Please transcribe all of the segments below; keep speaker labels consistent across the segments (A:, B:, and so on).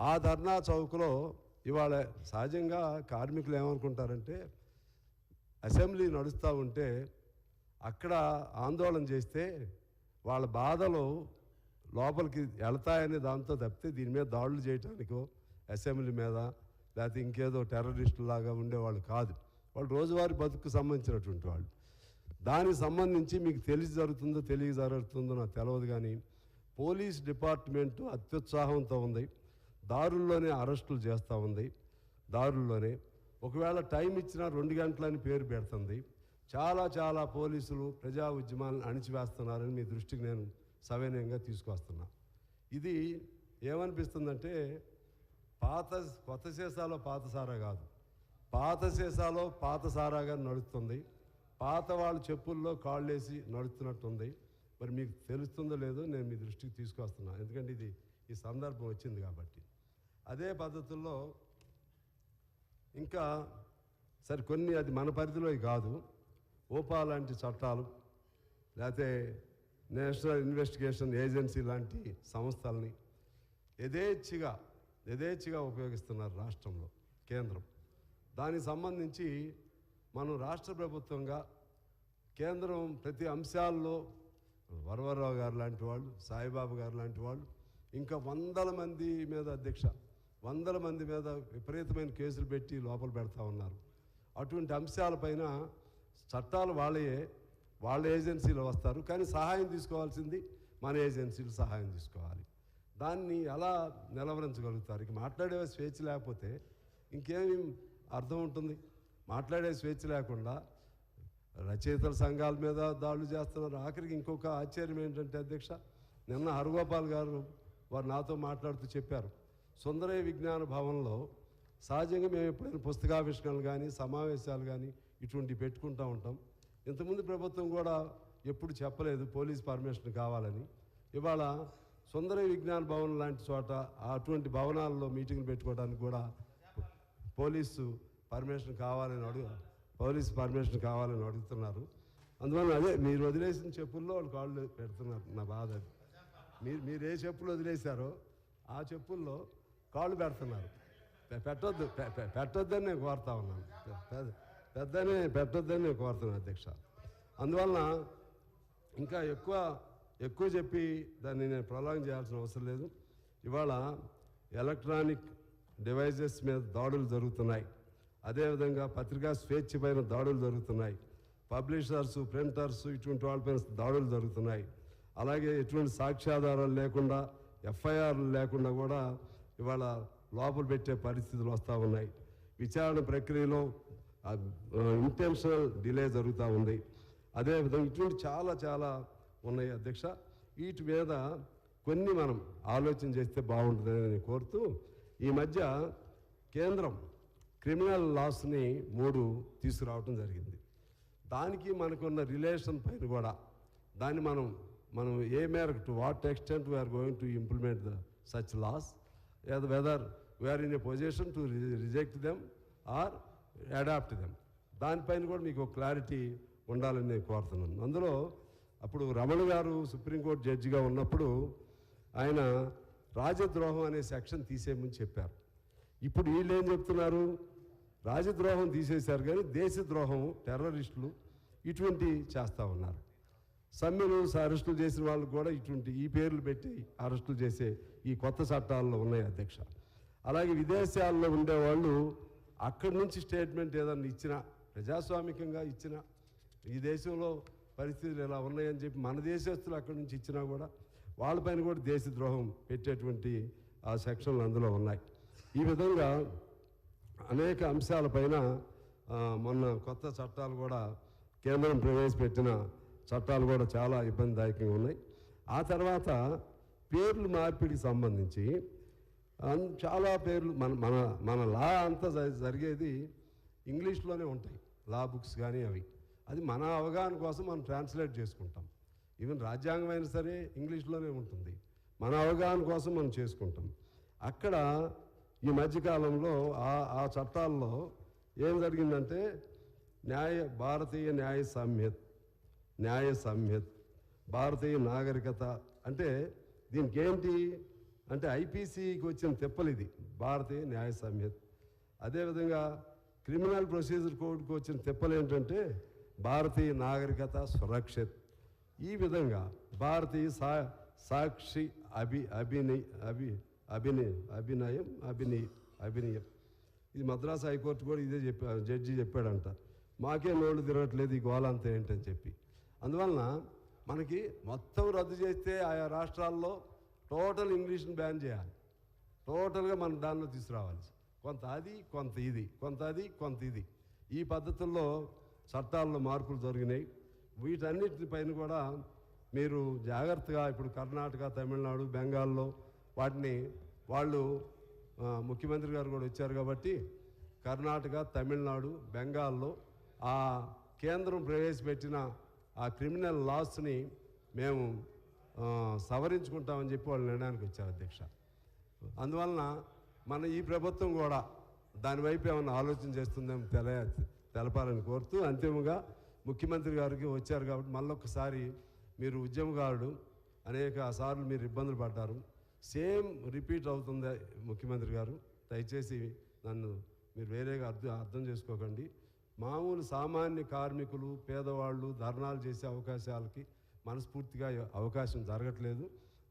A: ఆ ధర్నా చౌక్లో ఇవాళ సహజంగా కార్మికులు ఏమనుకుంటారంటే అసెంబ్లీ నడుస్తూ ఉంటే అక్కడ ఆందోళన చేస్తే వాళ్ళ బాధలు లోపలికి వెళ్తాయనే దాంతో తప్పితే దీని మీద దాడులు చేయడానికో అసెంబ్లీ మీద లేకపోతే ఇంకేదో టెర్రరిస్టులాగా ఉండేవాళ్ళు కాదు. వాళ్ళు రోజువారీ బతుకు సంబంధించినటువంటి వాళ్ళు. దానికి సంబంధించి మీకు తెలియజరుగుతుందో నాకు తెలియదు, కానీ పోలీస్ డిపార్ట్మెంటు అత్యుత్సాహంతో ఉంది. దారుల్లోనే అరెస్టులు చేస్తూ ఉంది. దారుల్లోనే ఒకవేళ టైం ఇచ్చినా 2 గంటలని పేరు పెడుతుంది. చాలా పోలీసులు ప్రజా ఉద్యమాలను అణిచివేస్తున్నారని మీ దృష్టికి నేను సవినయంగా తీసుకొస్తున్నా. ఇది ఏమనిపిస్తుందంటే కొత్త సీసాలో పాత సారా కాదు, పాత సీసాలో పాత సారాగా నడుస్తుంది. పాత వాళ్ళ చెప్పుల్లో కాళ్ళేసి నడుస్తున్నట్టుంది. మరి మీకు తెలుస్తుందో లేదో నేను మీ దృష్టికి తీసుకొస్తున్నా, ఎందుకంటే ఇది ఈ సందర్భం వచ్చింది కాబట్టి. అదే పద్ధతుల్లో ఇంకా సరే కొన్ని అది మన పరిధిలో కాదు, ఓపా లాంటి చట్టాలు లేకపోతే నేషనల్ ఇన్వెస్టిగేషన్ ఏజెన్సీ లాంటి సంస్థల్ని యథేచ్ఛగా ఉపయోగిస్తున్నారు రాష్ట్రంలో కేంద్రం. దానికి సంబంధించి మనం రాష్ట్ర ప్రభుత్వంగా కేంద్రం ప్రతి అంశాల్లో వరవరరావు గారు లాంటి వాళ్ళు, సాయిబాబు గారు లాంటి వాళ్ళు, ఇంకా 100 మంది మీద అధ్యక్ష 100 మంది మీద విపరీతమైన కేసులు పెట్టి లోపల పెడతా ఉన్నారు. అటువంటి అంశాలపైన చట్టాలు వాళ్ళ ఏజెన్సీలో వస్తారు, కానీ సహాయం తీసుకోవాల్సింది మన ఏజెన్సీలు సహాయం తీసుకోవాలి. దాన్ని ఎలా నిలవరించగలుగుతారు? ఇక మాట్లాడే స్వేచ్ఛ లేకపోతే ఇంకేమి అర్థం ఉంటుంది? మాట్లాడే స్వేచ్ఛ లేకుండా రచయితల సంఘాల మీద దాడులు చేస్తున్నారు. ఆఖరికి ఇంకొక ఆశ్చర్యం ఏంటంటే అధ్యక్ష, నిన్న హరగోపాల్ గారు వారు నాతో మాట్లాడుతూ చెప్పారు, సుందరయ్య విజ్ఞాన భవన్లో సహజంగా మేము ఎప్పుడైనా పుస్తకావిష్కరణలు కానీ సమావేశాలు కానీ ఇటువంటివి పెట్టుకుంటూ ఉంటాం. ఇంతకుముందు ప్రభుత్వం కూడా ఎప్పుడు చెప్పలేదు పోలీస్ పర్మిషన్ కావాలని. ఇవాళ సుందరయ్య విజ్ఞాన భవన్ లాంటి చోట అటువంటి భవనాల్లో మీటింగ్లు పెట్టుకోవడానికి కూడా పోలీసు పర్మిషన్ కావాలని అడుగుతున్నారు. అందువల్ల అదే మీరు వదిలేసిన చెప్పుల్లో వాళ్ళు కాళ్ళు పెడుతున్నారు. నా బాధ అది. మీరు ఏ చెప్పులు వదిలేశారో ఆ చెప్పుల్లో కాళ్ళు పెడుతున్నారు. పెట్టొద్దని నేను కోరుతా ఉన్నాను. పెట్టొద్దని నేను కోరుతున్నాను అధ్యక్ష. అందువలన ఇంకా ఎక్కువ చెప్పి దాన్ని నేను ప్రొలాంగ్ చేయాల్సిన అవసరం లేదు. ఇవాళ ఎలక్ట్రానిక్ డివైజెస్ మీద దాడులు జరుగుతున్నాయి. అదేవిధంగా పత్రికా స్వేచ్ఛ పైన దాడులు జరుగుతున్నాయి. పబ్లిషర్స్, ప్రింటర్స్ ఇటువంటి వాళ్ళపైన దాడులు జరుగుతున్నాయి. అలాగే ఎటువంటి సాక్ష్యాధారాలు లేకుండా, ఎఫ్ఐఆర్లు లేకుండా కూడా ఇవాళ లోపల పెట్టే పరిస్థితులు వస్తూ ఉన్నాయి. విచారణ ప్రక్రియలో ఇంటెన్షనల్ డిలే జరుగుతూ ఉంది. అదేవిధంగా ఇటువంటి చాలా ఉన్నాయి అధ్యక్ష. వీటి మీద కొన్ని మనం ఆలోచన చేస్తే బాగుంటుందని నేను కోరుతూ, ఈ మధ్య కేంద్రం క్రిమినల్ లాస్ని 3 తీసుకురావటం జరిగింది. దానికి మనకున్న రిలేషన్ పైన కూడా దాన్ని మనం ఏ మేరకు to what extent we are going to implement such laws, whether we are in a position to reject them or adopt them, దానిపైన కూడా మీకు క్లారిటీ ఉండాలని నేను కోరుతున్నాను. అందులో అప్పుడు రమణ గారు సుప్రీంకోర్టు జడ్జిగా ఉన్నప్పుడు ఆయన రాజద్రోహం అనే సెక్షన్ తీసేయమని చెప్పారు. ఇప్పుడు వీళ్ళు ఏం చెప్తున్నారు? రాజద్రోహం తీసేశారు కానీ దేశద్రోహం, టెర్రరిస్టులు ఇటువంటి చేస్తూ ఉన్నారు. సమ్మెలు అరెస్టులు చేసిన వాళ్ళకు కూడా ఈ పేర్లు పెట్టి అరెస్టులు చేసే ఈ కొత్త చట్టాల్లో ఉన్నాయి అధ్యక్ష. అలాగే విదేశాల్లో ఉండేవాళ్ళు అక్కడి నుంచి స్టేట్మెంట్ ఏదన్నా ఇచ్చినా, ప్రజాస్వామికంగా ఇచ్చినా, ఈ దేశంలో పరిస్థితులు ఎలా ఉన్నాయని చెప్పి మన దేశస్తులు అక్కడి నుంచి ఇచ్చినా కూడా వాళ్ళపైన కూడా దేశద్రోహం పెట్టేటువంటి ఆ సెక్షన్లు అందులో ఉన్నాయి. ఈ విధంగా అనేక అంశాలపైన మొన్న కొత్త చట్టాలు కూడా కేంద్రం ప్రవేశపెట్టిన చట్టాలు కూడా చాలా ఇబ్బందిదాయకంగా ఉన్నాయి. ఆ తర్వాత పేర్లు మార్పిడికి సంబంధించి చాలా పేర్లు మన లా అంతా జరిగేది ఇంగ్లీష్లోనే ఉంటాయి, లా బుక్స్ కానీ అవి. అది మన అవగాహన కోసం మనం ట్రాన్స్లేట్ చేసుకుంటాం. ఈవెన్ రాజ్యాంగం అయినా సరే ఇంగ్లీష్లోనే ఉంటుంది. మన అవగాహన కోసం మనం చేసుకుంటాం. అక్కడ ఈ మధ్యకాలంలో ఆ చట్టాల్లో ఏం జరిగిందంటే భారతీయ న్యాయ సంహిత, భారతీయ నాగరికత అంటే దీనికి ఏంటి? అంటే ఐపీసీకి వచ్చిన తిప్పలు ఇది, భారతీయ న్యాయ సంహిత. అదేవిధంగా క్రిమినల్ ప్రొసీజర్ కోడ్కి వచ్చిన తిప్పలు ఏంటంటే భారతీయ నాగరికత సురక్షిత్. ఈ విధంగా భారతీయ సాక్షి అభినయం ఇది మద్రాసు హైకోర్టు కూడా ఇదే జడ్జి చెప్పాడంట. మాకే నోళ్ళు తిరగట్లేదు ఈ గోళ అంతా ఏంటని చెప్పి. అందువలన మనకి మొత్తం రద్దు చేస్తే ఆయా రాష్ట్రాల్లో టోటల్ ఇంగ్లీష్ని బ్యాన్ చేయాలి, టోటల్గా మనం దానిలో తీసుకురావాలి. కొంత అది, కొంత ఇది, కొంత అది, కొంత ఇది, ఈ పద్ధతుల్లో చట్టాల్లో మార్పులు జరిగినాయి. వీటన్నిటిపైన కూడా మీరు జాగ్రత్తగా ఇప్పుడు కర్ణాటక, తమిళనాడు, బెంగాల్లో వాటిని వాళ్ళు ముఖ్యమంత్రి గారు కూడా వచ్చారు కాబట్టి కర్ణాటక, తమిళనాడు, బెంగాల్లో ఆ కేంద్రం ప్రవేశపెట్టిన ఆ క్రిమినల్ లాస్ని మేము సవరించుకుంటామని చెప్పి వాళ్ళు నిర్ణయానికి వచ్చారు అధ్యక్ష. అందువలన మన ఈ ప్రభుత్వం కూడా దానివైపు ఏమైనా ఆలోచన చేస్తుందేమో తెలపాలని కోరుతూ, అంతిమంగా ముఖ్యమంత్రి గారికి వచ్చారు కాబట్టి మళ్ళొక్కసారి మీరు ఉద్యమకారుడు, అనేక సార్లు మీరు ఇబ్బందులు పడ్డారు, సేమ్ రిపీట్ అవుతుంది ముఖ్యమంత్రి గారు. దయచేసి నన్ను మీరు వేరేగా అర్థం చేసుకోకండి. మామూలు సామాన్య కార్మికులు, పేదవాళ్ళు ధర్నాలు చేసే అవకాశాలకి మనస్ఫూర్తిగా అవకాశం జరగట్లేదు.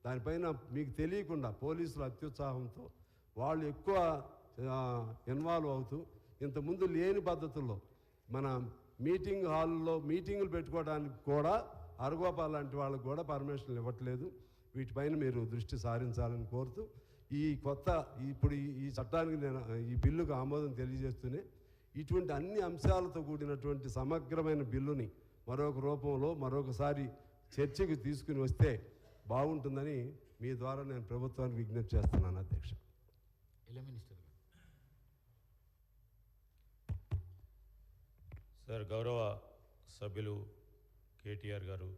A: దానిపైన మీకు తెలియకుండా పోలీసుల అత్యుత్సాహంతో వాళ్ళు ఎక్కువ ఇన్వాల్వ్ అవుతూ ఇంతకుముందు లేని పద్ధతుల్లో మన మీటింగ్ హాల్లో మీటింగులు పెట్టుకోవడానికి కూడా అరగోపాల్ లాంటి వాళ్ళకు కూడా పర్మిషన్లు ఇవ్వట్లేదు. వీటిపైన మీరు దృష్టి సారించాలని కోరుతూ, ఇప్పుడు ఈ చట్టానికి నేను ఈ బిల్లుకు ఆమోదం తెలియజేస్తూనే ఇటువంటి అన్ని అంశాలతో కూడినటువంటి సమగ్రమైన బిల్లుని మరొక రూపంలో మరొకసారి చర్చకు తీసుకుని వస్తే బాగుంటుందని మీ ద్వారా నేను ప్రభుత్వానికి విజ్ఞప్తి చేస్తున్నాను అధ్యక్ష.
B: సార్, గౌరవ సభ్యులు కేటీఆర్ గారు